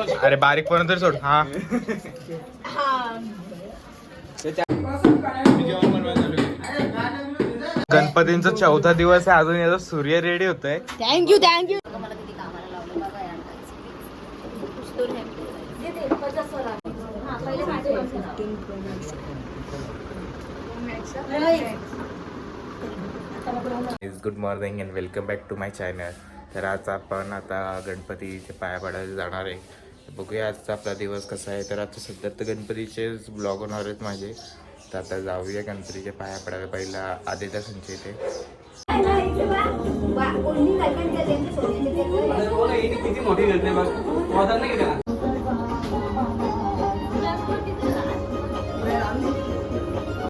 अरे बारीक पर्यंत सोड. हा गणपतींचा 4था दिवस आहे, अजून याचा सूर्य रेडी होतोय. Thank you thank you. Good morning and welcome back to my channel. तर आज आपण आता गणपतीचे पाया पडायला जाणार आहे. बघूया आजचा आपला दिवस कसा आहे. तर आता सध्या तर गणपतीचेच ब्लॉग होणार आहेत माझे. तर आता जाऊया गणपतीचे पाया पडायला. पहिला आदित्य संच येते.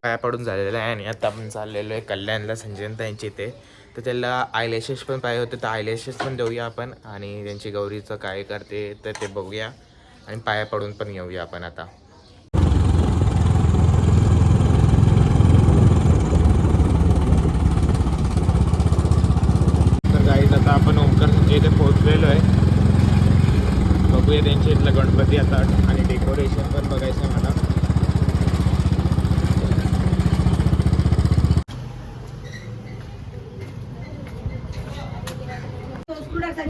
पाया पडून झालेलं आहे आणि आता आपण चाललेलो आहे कल्याणला संजयन त्यांच्या इथे. तर त्याला आयलॅशेस पण पाहिजे होते, तर आयलॅशेस पण देऊया आपण आणि त्यांची गौरीचं काय करते तर ते बघूया आणि पाया पडून पण येऊया आपण आता. तर गाईज आता आपण ओंकार संजय इथे पोहोचलेलो आहे. बघूया त्यांच्या इथलं गणपती आता आणि डेकोरेशन पण बघायचं आहे मला.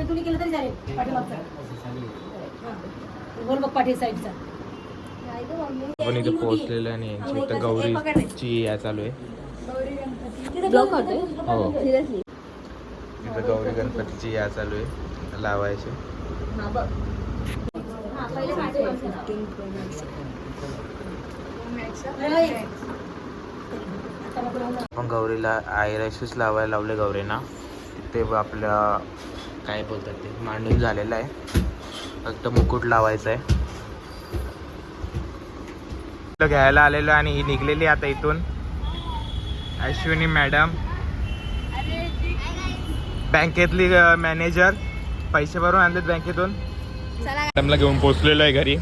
तुम्ही केलं तरी चालेल. पाठी साईडचा आपण इथे पोहोचलेलो आहे आणि यांची इथं गौरीची या चालू आहे. हो, इथं गौरी गणपतीची या चालू आहे लावायची. आपण गौरीला आयलॅशेस लावायला लावले गौरींना. ते आपल्या काय बोलतात ते मांडून झालेलं आहे, फक्त मुकुट लावायचं आहे. घ्यायला आलेलो आणि ही निघलेली आता इथून अश्विनी मॅडम, बँकेतली मॅनेजर. पैसे भरून आणलेत बँकेतून. मॅडमला घेऊन पोचलेलो आहे घरी.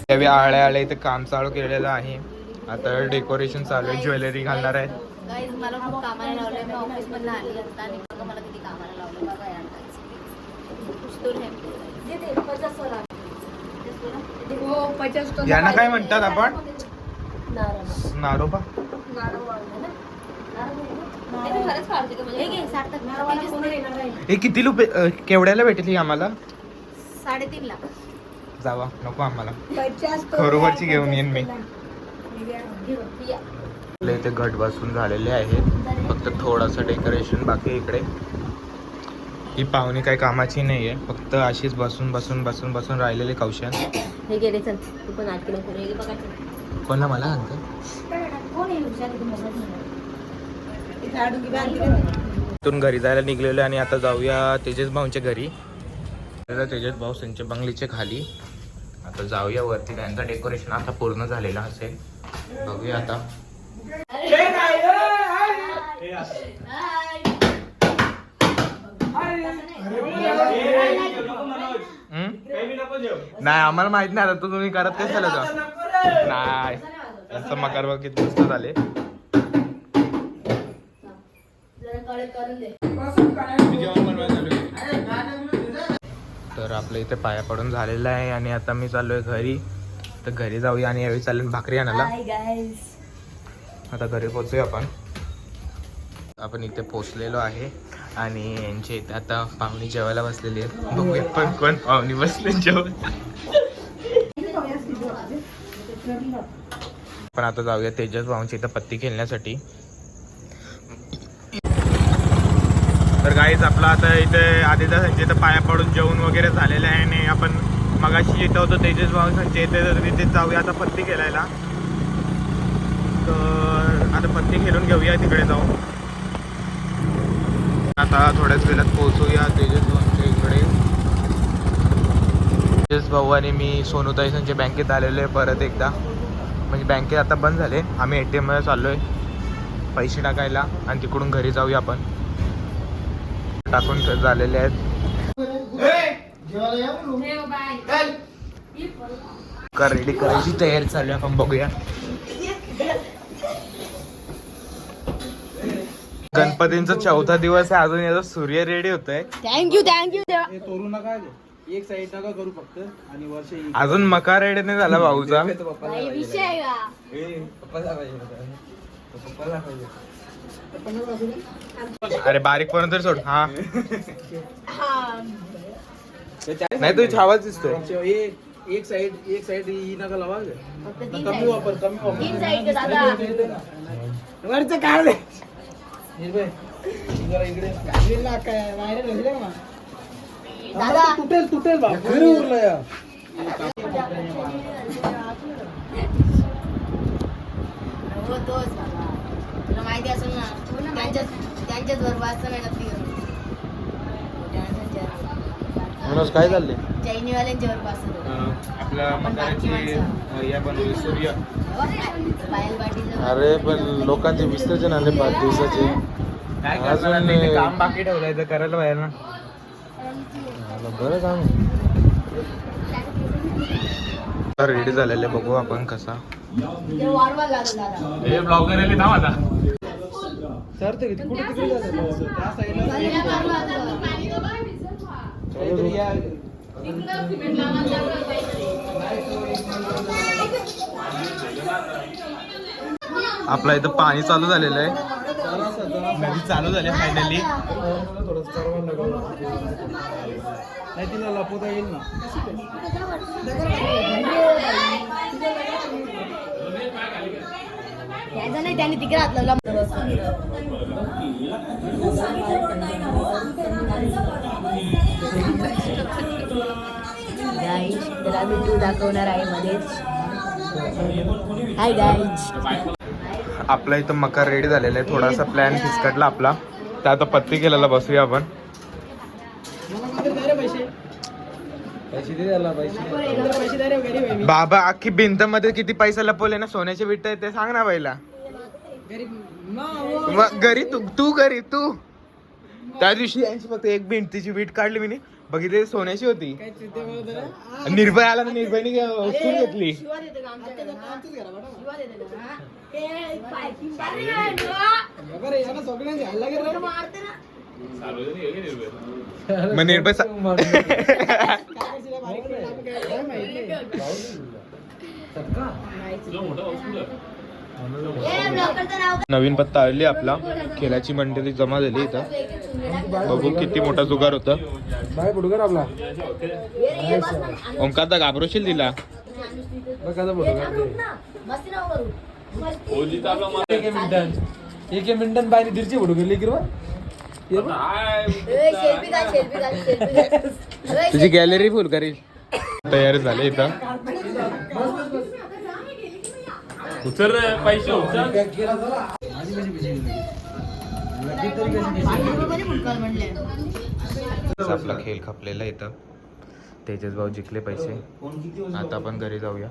त्यावेळी आळ्या इथे काम चालू केलेलं आहे. आता डेकोरेशन चालू आहे, ज्वेलरी घालणार आहे. मला खूप कामाला लावलंय. मी ऑफिस मधून आली असता आणि मला किती कामाला लावलं बाबा यार. यांना काय म्हणतात आपण? नारोबा. हे किती रुपये केवढ्याला भेटेल ही आम्हाला? 3.5 लाख. जावा नको आम्हाला, खरोखरची घेऊन येईन मी. इथे घट बसून झालेले आहे, फक्त थोडंसं डेकोरेशन बाकी इकडे. ही पाहुणी काही कामाची नाही आहे, फक्त अशीच बसून बसून बसून बसून राहिलेले कौशन. हे गेले चल तू पण नाटक नको रे बघा. कोणला मला सांगतो. इथून घरी जायला निघलेलो आणि आता जाऊया तेजस भाऊंच्या घरी. तेजस भाऊ त्यांच्या बंगलीच्या खाली. आता जाऊया वरती, त्यांचं डेकोरेशन आता पूर्ण झालेलं असेल. बघूया आता. नाही आम्हाला माहित नाही आता, तुम्ही करत काय झालं तर नाही. त्यांचं मकार बघ किती मस्त झाले. तर आपल्या इथे पाया पडून झालेला आहे आणि आता मी चाललोय घरी. तर घरी जाऊया आणि यावेळी चालेल भाकरी आणायला. आता घरी पोहोचूया आपण. आपण इथे पोचलेलो आहे आणि यांच्या इथे आता पाहुणी जेवायला बसलेली आहे. बघूया पण कोण पाहुणी बसले जेवण. पण आता जाऊया तेजस भाऊंची इथं पत्ती खेळण्यासाठी. तर गाईच आपला आता इथे आदित्य संजय इथं पाया पडून जेवण वगैरे झालेलं आहे आणि आपण मगाशी इथं होतो तेजस भाऊ संजय इथे, तर तिथे जाऊया आता पत्ती खेळायला. तर आता पत्ती खेळून घेऊया तिकडे जाऊन. आता थोड्याच वेळात पोहोचूया तेजस भाऊंच्या इकडे. तेजस भाऊ आणि मी सोनूताई संजय बँकेत आलेलो आहे परत एकदा. म्हणजे बँकेत आता बंद झाले, आम्ही ATM मध्ये चाललो आहे पैसे टाकायला आणि तिकडून घरी जाऊया आपण. टाकून झालेले आहेत. रेडी करायची तयारी चालू आहे, आपण बघूया. गणपतींचा 4था दिवस आहे, अजून याचा सूर्य रेडी होतोय. थँक्यू हे तोरू नका, एक साईड नका करू फक्त. आणि वर्ष अजून मका रेडी नाही झाला भाऊचा. विषय आहे का अरे बारीक पर्यंत तरी सोड. हा नाही तू छावाच दिसतोय. एक साईड ही नका लावा. फक्त 3 कमी वापर, कमी वापर. 3 साईड दादा. वरचं काढ. निर्भय जरा इकडे दादा तुटेल बाप. घरी उरलं या. हो तोच बाबा. तुला माहिती असेल ना त्यांच्याच बरोबर असतं नाही नक्की. म्हणून काय चाललंय चैनीवाल्यांच्या बरोबर असतं. आपल्या मकाची या बनवली सूर्य. पायल पाटील. अरे पण लोकांचे विसर्जन आले 5 दिवसाचे. काय अजून काम बाकी ठेवलंय तर करायला पाहिजे ना. बरं काम रेडी झालेले, बघू आपण कसा. ते वाढवा लागलं दादा. हे ब्लॉगर आले ना माझा. सर ते कुठे तिकडे जातात त्या साईडला. आपला इथं पाणी चालू झालेलं आहे. नदी चालू झाली फायनली. नाही तिला लपवता येईल ना. यायचं नाही त्यांनी तिकडे हात लावला. गाईज त्याला मी तू दाखवणार आहे मध्येच. Hi guys. आपला इथं मका रेडी झालेला आहे. थोडासा प्लॅन फिसकटला आपला, तर आता पत्ती केलेला बसूया आपण. पैसे दे त्याला, पैसे दे रे गरीब. बाबा अख्खी भिंत मध्ये किती पैसा लपवले ना सोन्याचे विट आहे ते सांग ना पहिला. मग घरी तू घरी तू त्या दिवशी यांची फक्त एक भिंतीची वीट काढली मी, बघितली सोन्याची होती. निर्भय आला ना, निर्भयने उचलून घेतली. मग निर्भय नवीन पत्ता आलेली आपला. खेळाची मंडळी जमा झाली इथं. बघू किती मोठा जुगार होता. बाय पुढकर आपला ओंकार तर घाबरवशील दिला. एक मिनिटन बाहेर दिरची फोटो गेली की तुझी गॅलरी फुल करील. तयार झाले इथं. उचल पैसे आपला खेळ खपलेला इथं. तेजस भाऊ जिंकले पैसे. आता आपण घरी जाऊया.